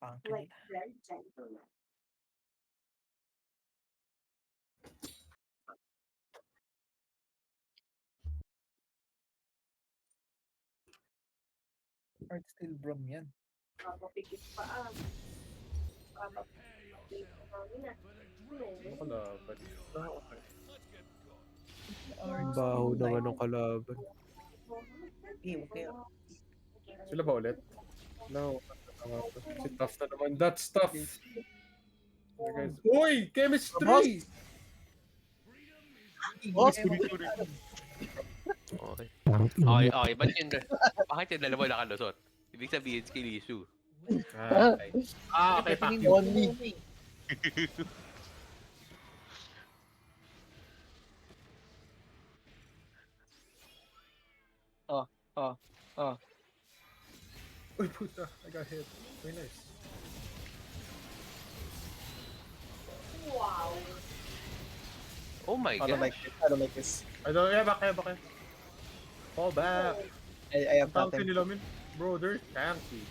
pang kanila. Art Steel Brom yan. Kalaban. Ang baho naman ng kalaban. Sila ba ulit? No. Si Tough na naman. That's tough. Guys. Uy! Chemistry! Boss! Okay. Okay. Bakit yung dalawa nakalusot? Ibig sabihin si Lisu. Okay, fuck you. On me. Uy, puta. I got hit. Very nice. Oh my I don't god. like this. I don't like this. Yeah, bakit? Fall back. I have Tanky nothing. nila, min. Bro, they're tanky.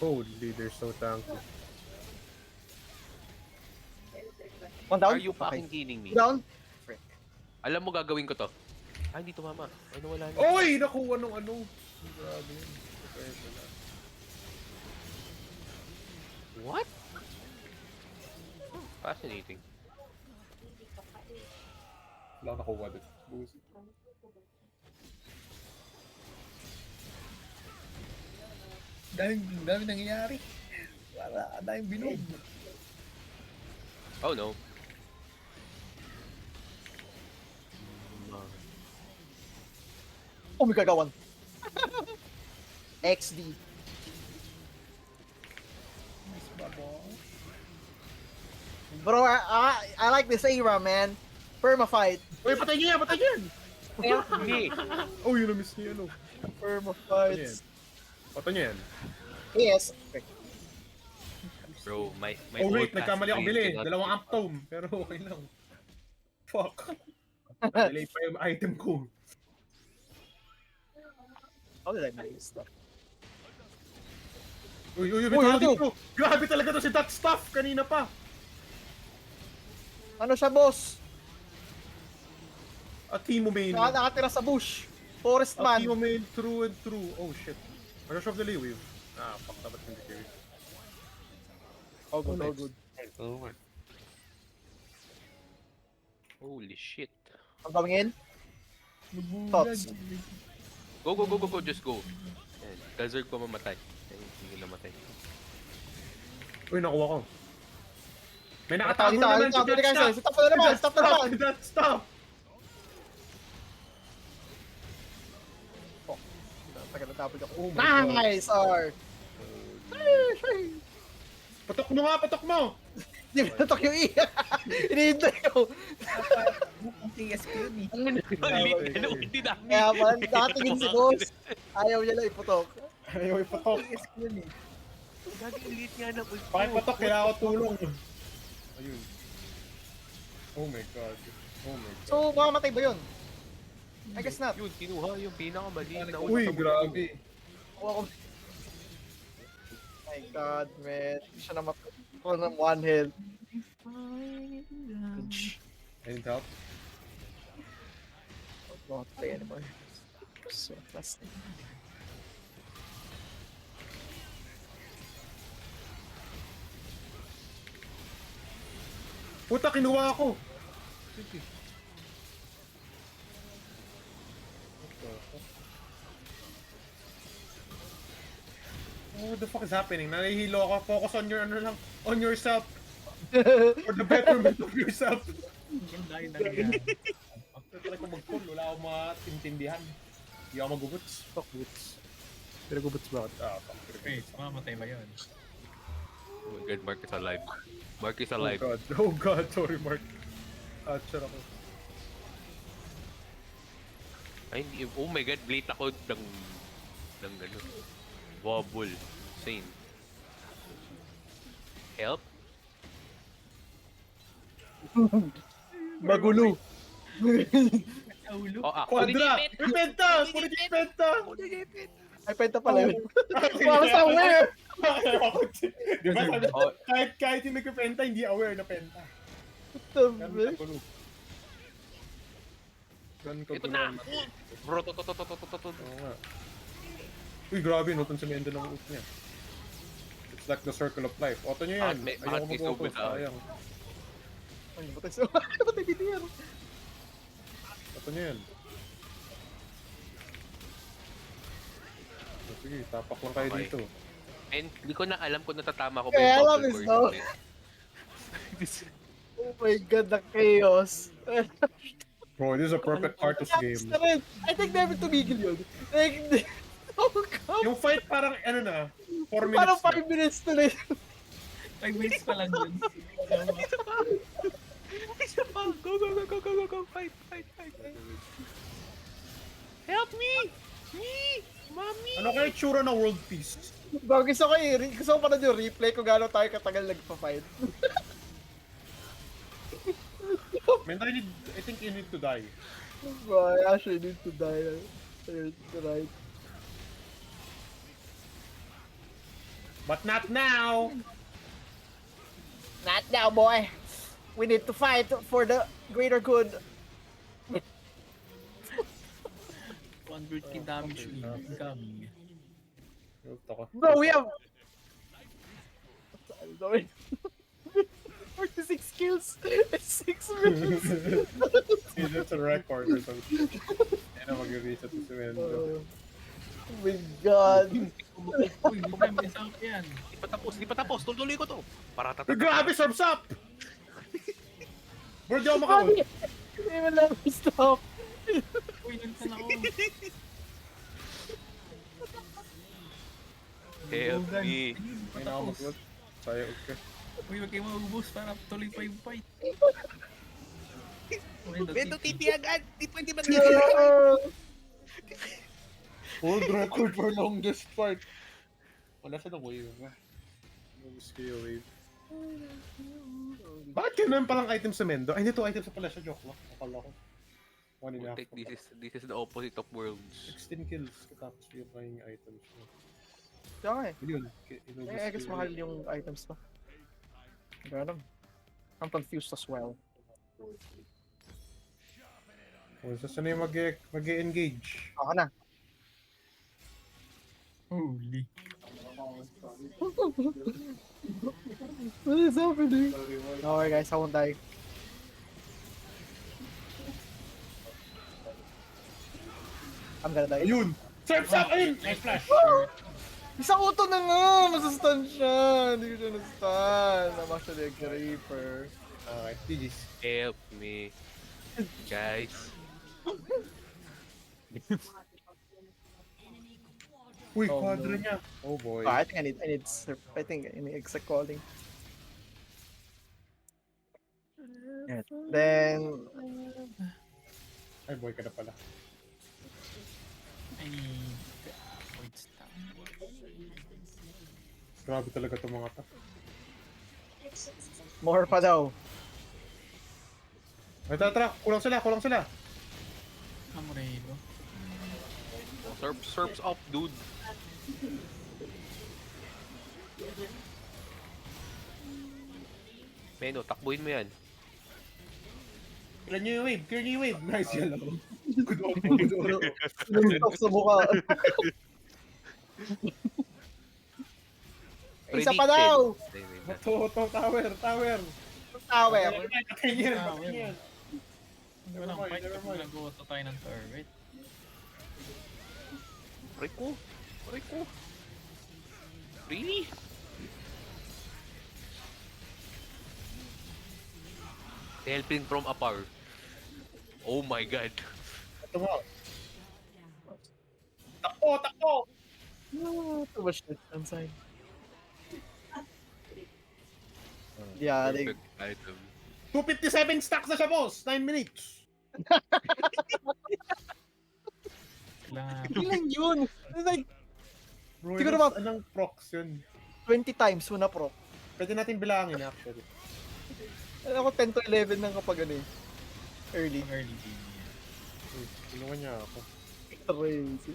Holy, they're so tanky. One down? Are you fucking kidding me? Down? Alam mo gagawin ko to. Ay, hindi tumama. Ay, nawala na. Uy! Nakuha nung ano. Grabe yun. What? Fascinating. Wala akong nakuha dito. Busi. Daming nangyayari. Wala, daming binog. Oh no. Oh my god, got one. XD. Nice babo. Bro, I like this era, man. Perma-fight. Uy, patay niya! Patay niya! Hindi. Oh, yun na-miss niya, ano. Perma-fight. Patay niya yan. Yes. Okay. Bro, my Oh wait, broadcast nagkamali ako screen bili. cannot- Dalawang amp tome. Pero okay lang. Fuck. Delay pa yung item ko. How did I miss that? Uy, Uy, bitaw ano to? dito. Grabe talaga to si that stuff. Kanina pa. Ano siya, boss? A Timo main. Nakatira sa bush. Forest A Timo man. main through and through. Oh shit. Rush of the Lee Wave. Ah, fuck. Dapat hindi kayo. Oh good, oh good. Holy shit. I'm coming in. Thoughts? Go. Just go. Ayan. Deserve ko mamatay. Ay, hindi ko namatay. Uy, nakuha ko. May Dito, nakatago dito, naman dito, dito, guys. Stop na naman, stop na naman. That stuff. Tagal na tapos ako. Oh my god. Nice, R. Patok mo nga, patok mo. Hindi ko natok yung iya. Hinihintay ko. Ang TSQ ni. Ang lit na ulti namin. Kaya man, nakatingin si boss. Ayaw niya lang iputok. Ayaw ipatok. TSQ ni. Gagi lit nga na ulti. Pakipatok, kailangan ko tulong. Ayun. Oh my god. Oh my god. So, mamamatay ba yun? I guess not. Yun, kinuha yung pinakamali na Uy, grabe. Kuha ko. My god, man. Hindi siya namatay. Ako ng one health. I need help. Don't play anymore. So plastic. Puta, kinuha ako. Sige. What the fuck is happening? Nahihilo ako. Focus on your ano lang. On yourself. For the betterment of yourself. Ganda yun nangyayari. Try ko mag-pull. Wala akong maintindihan. Hindi ako mag-ubuts. Fuck boots. Pero gubuts bakit? Ah, fuck. Wait, mamatay ba yun? Oh my god, Mark is alive. Mark is Oh alive. god. Oh god. Sorry, Mark. Sure ako. Ay, hindi. Oh my god, blade ako ng ano. Wobble. Insane. Help? Magulo. Sa ulo. Oh, ako. Quadra! Repenta! Puro repenta! Ay, penta pala yun. Para sa aware! Di ba sabi, Oh. kahit yung nagpipenta, hindi aware na penta. Ganun Tabi. kagulo. Ganun Ito kagulo. na! Bro, to. Oo nga. Uy, grabe, no? Itong semendo ng ult niya. It's like the circle of life. Auto niya yan. Bakit may Ayoko mag-auto. subo sa- Sayang. Ay, batay sa... Batay dito yan. Auto niya yan. Sige, tapak lang kayo Okay. dito. And hindi ko na alam kung natatama ko ba Kaya yung alam bubble is core no. natin. Oh my god, the chaos. Bro, this is a perfect Artus game. I think never tumigil yun. Like, oh god. Yung fight parang, ano na, 4 minutes Parang na. 5 minutes na lang. 5 minutes pa lang yun. Isa pa! Go! Fight! Help me! Mommy! Ano kaya tsura ng world peace? Bago gusto ko pa na yung replay kung gaano tayo katagal nagpa-fight. Man, I think you need to die. I actually need to die tonight. But not now! Not now, boy. We need to fight for the greater good. 100k damage incoming. Ult ako. Bro, we have... 46 kills in 6 minutes. See, that's a record or something. Hindi na mag-reach at si Mendo. Oh my god. Uy, hindi tayo mag-isang yan. Di pa tapos. Tuloy ko to. Para Uy, grabe, Surf's up! Bro, di ako maka-ult. Mami! Hindi mo lang stop. Uy, nandiyan ako. Help Logan, me. ayun, Hindi na ako patapos. mag-ult. Sayang ult ka. Uy, wag kayo maubos para tuloy pa yung fight. Beto, TP agad. Di pwede ba World record for longest fight. Wala sa na wave ba? Longest kayo wave. Bakit ganun palang item sa Mendo? Ay, hindi to item sa pala siya. Joke lang. Akala ko. 1.5. This is the opposite of worlds. 16 kills katapos yung kanyang items. Kaya nga eh. Yun. I guess mahal yung items to. Ganun. I'm confused as well. Kung saan na yung mag-engage. Ako na. Holy. What is happening? Okay guys, I won't die. I'm gonna die. Ayun! Surf's up! Ayun! Nice flash! Isang auto na nga! Masastan siya! Hindi ko siya nastan. I'm actually a creeper. Okay, GG's. Help me. Guys. Uy, Oh, quadra no. niya. Oh boy. I think I need exec calling. Then, Ay, boy ka na pala. I need... Wait, stop. Grabe talaga itong mga to. more pa daw. Ay, tara! Kulang sila! Amorelo. Surf's up, dude. Meno, takbuhin mo yan. Clear niyo yung wave! Clear niyo yung wave! Nice yellow. Good auto. Nuntok sa mukha. Isa pa daw! Tower! Tower. Patay niyan! Walang mind, fight never kasi mind. nag-auto tayo ng turret. Aray ko. Really? Helping from afar. Oh my god. Ito mo. Takbo! Too much shit inside. Yeah, they... Perfect item. 257 stacks na siya, boss! 9 minutes! Kailangan... Ilan yun? It's like Bro, Siguro yun, ba- anong procs yun? 20 times mo na pro. Pwede natin bilangin, actually. Ako 10 to 11 lang kapag ano eh. Early. early game niya. Uy, kinuha niya ako. Crazy.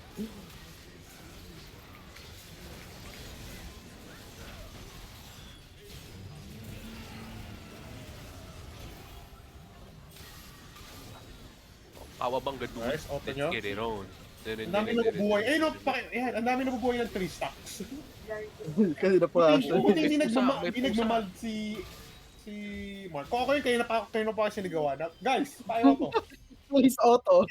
Kawabang gadu. Nice, auto Let's nyo. get it on. Ang dami nabubuhay. Ayun, no, ayan, ang dami nabubuhay ng 3 stacks. Kasi na pa. Buti hindi May pusa, may pusa. nagmamald si Mark. Kung ako yun, kayo na pa kasi nagawa. Guys, paano to? Please auto.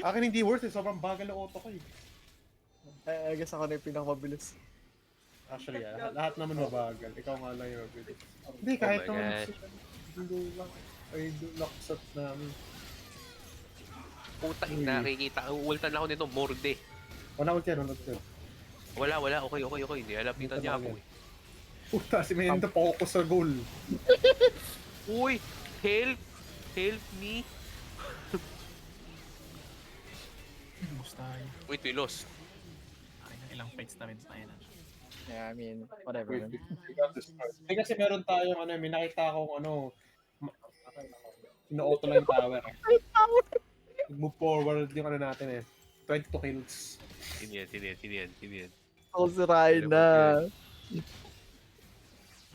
Akin hindi worth it. Sobrang bagal ng auto ko eh. I guess ako na yung pinakamabilis. Actually, lahat naman mabagal. Ikaw nga lang yung mabilis. Hindi, kahit Oh my naman God. hindi lang. Ay, laksat namin. Puta, nakikita. Ultan ako nito, morde. Wala ko yan. Wala. Okay. Hindi, alapitan niya ako eh. Puta, si Mendo focus sa goal. Uy! Help! Help me! Bus tayo. Wait, we lost. Ay, ilang fights na rin tayo na. Yeah, I mean, whatever. Wait, we got this part. Hindi kasi meron tayong may nakita akong ino-auto lang yung tower. Move forward yung natin eh. 22 kills. Sino yan? Ako si Rhina.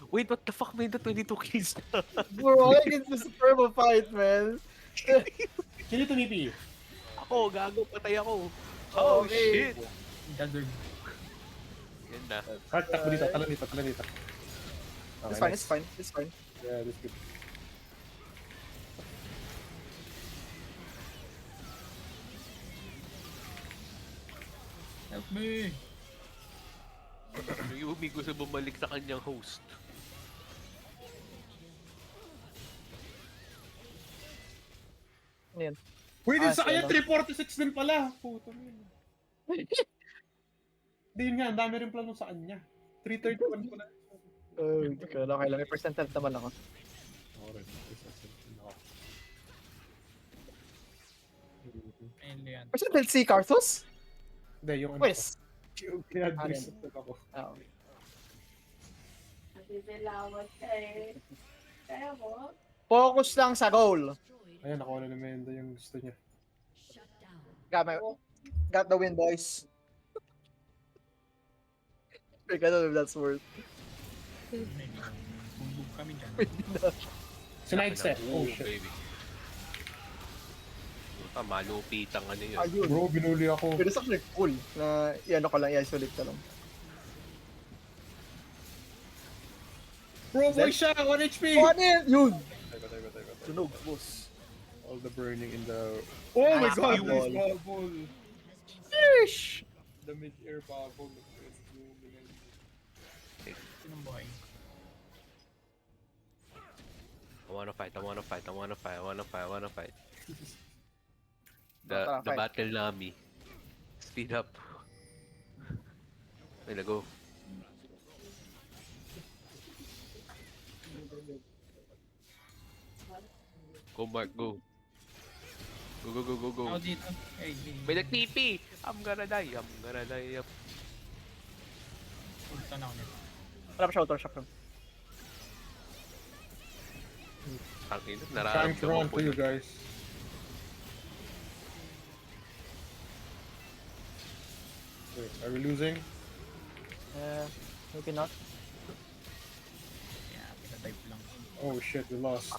Wait, what the fuck, man? The 22 kills na. Bro, I can just perma fight, man. Sino tumipi? Ako, gago, patay ako. Oh, Oh, okay. shit! Gathered. Yan na. Heart, takbo dito. Tala dito. It's Okay, fine, nice. it's fine. Yeah, that's good. Help me! Yung Yumi gusto bumalik sa kanyang host. Yan. Wait, din Ah, sa kanya, so, 346 din pala. Puto mo yun. Hindi yun nga, ang dami rin plano sa kanya. 331 pala. Oh, okay lang. May percentile naman ako. Mainly yan. Percentile si Carthus? Hindi, yung Pues. Yung kina-dress ako. Oh. Nasisilawat ka eh. Kaya mo? Focus lang sa goal. Ayan, nakuha na ni Mendo yung gusto niya. Got the win, boys. I don't know if that's worth. Maybe. Bumbog kami dyan. Sinide set. Oh Oo, shit. baby. Puta, malupitang ano yun. Ayun. Bro, binuli ako. Pero sa akin, cool. Na i-ano ko lang, i-isolate ka lang. Bro, boy siya! 1 HP! Ano yun? Yun! Tayo. Tunog, boss. All the burning in the... Oh my Ah, god! bubble. This bubble! Sheesh! The mid-air bubble. Sinong buhay? I wanna fight. Tara, The fight. battle Nami. Speed up. Wait, go. Go, Mark, go. Go. Ako dito. Hey, May nag-TP! I'm gonna die. Punta na ako nito. Wala pa siya auto shock lang. Ang ina, Thanks nararamdaman run ko to you yun. guys. Wait, are we losing? Maybe not. Yeah, pinatype lang. Oh shit, we lost.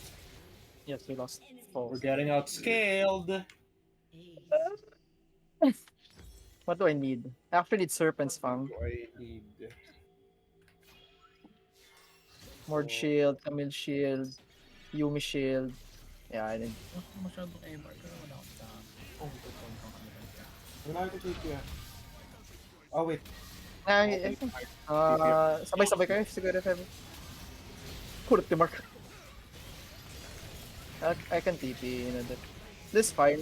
Yes, we lost. We're getting outscaled. What do I need? I actually need Serpent's Fang. What do I need? Mord Shield, Camille Shield, Yumi Shield. Yeah, I need. Masyado ever, pero wala akong dami. Oh, tutulong kang kami dyan. Wala ko TP ah. Oh wait. Sabay-sabay kayo, siguro if ever. Kurot ni Mark. I can TP in a bit. This is fine.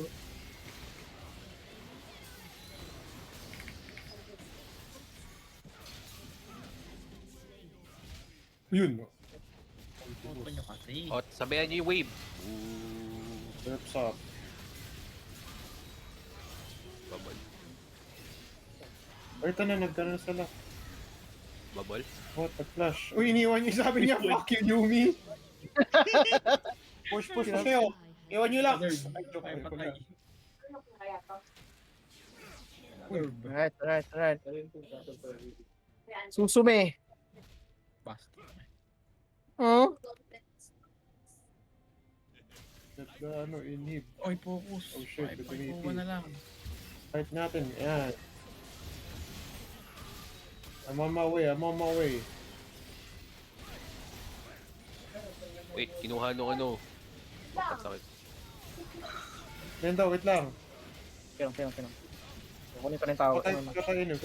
Yun. Puto nyo kasi. O, sabayan niyo yung wave. Ooh, Surf's up. babal. Or ito na, nagkaroon na sila. Babal? What? Nag-flash. Uy, iniwan niyo. Sabi niya, fuck you, Yumi. Push kayo. Iwan niyo lang. Third. Ay, joke. Ay, patay. Ano kaya to? Alright. Susume. Basta. Huh? Get the ano, inhib. Oy, focus. Oh, shit, Ay, ito ay, ni kuha na lang. Fight natin, ayan. I'm on my way, I'm on my way. Wait, kinuha nung ano. Ang sakit. Nendo, wait lang. Kinong. Kukunin ko na yung tao. Katainib.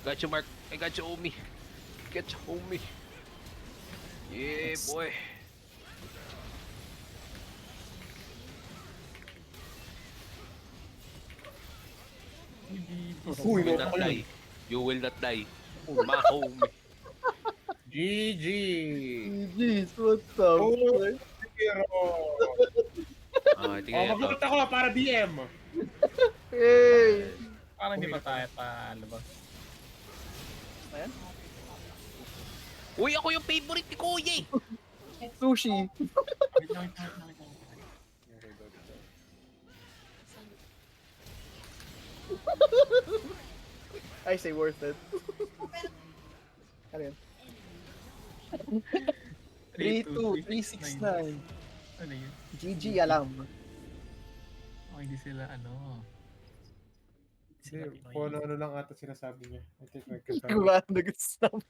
Got you, Mark. I got you, Omi. Get you, Omi. Yeah, boy. You Uy, will not die. You will not die. My homie. GG! Jeez, what's up? Oh, hero! Tingnan nyo to. Magulat ako para DM! Hey! Parang hindi pa tayo palabas. Ayan. Uy, ako yung favorite ni Kuya eh. Sushi! Wait lang. I say worth it. Ano yun? 3-2, 3-6-9. Ano yun? GG alam. Oh, hindi sila ano. Hindi, kung ano lang ata sinasabi niya. I think may kasama. Kung ano nag-stop.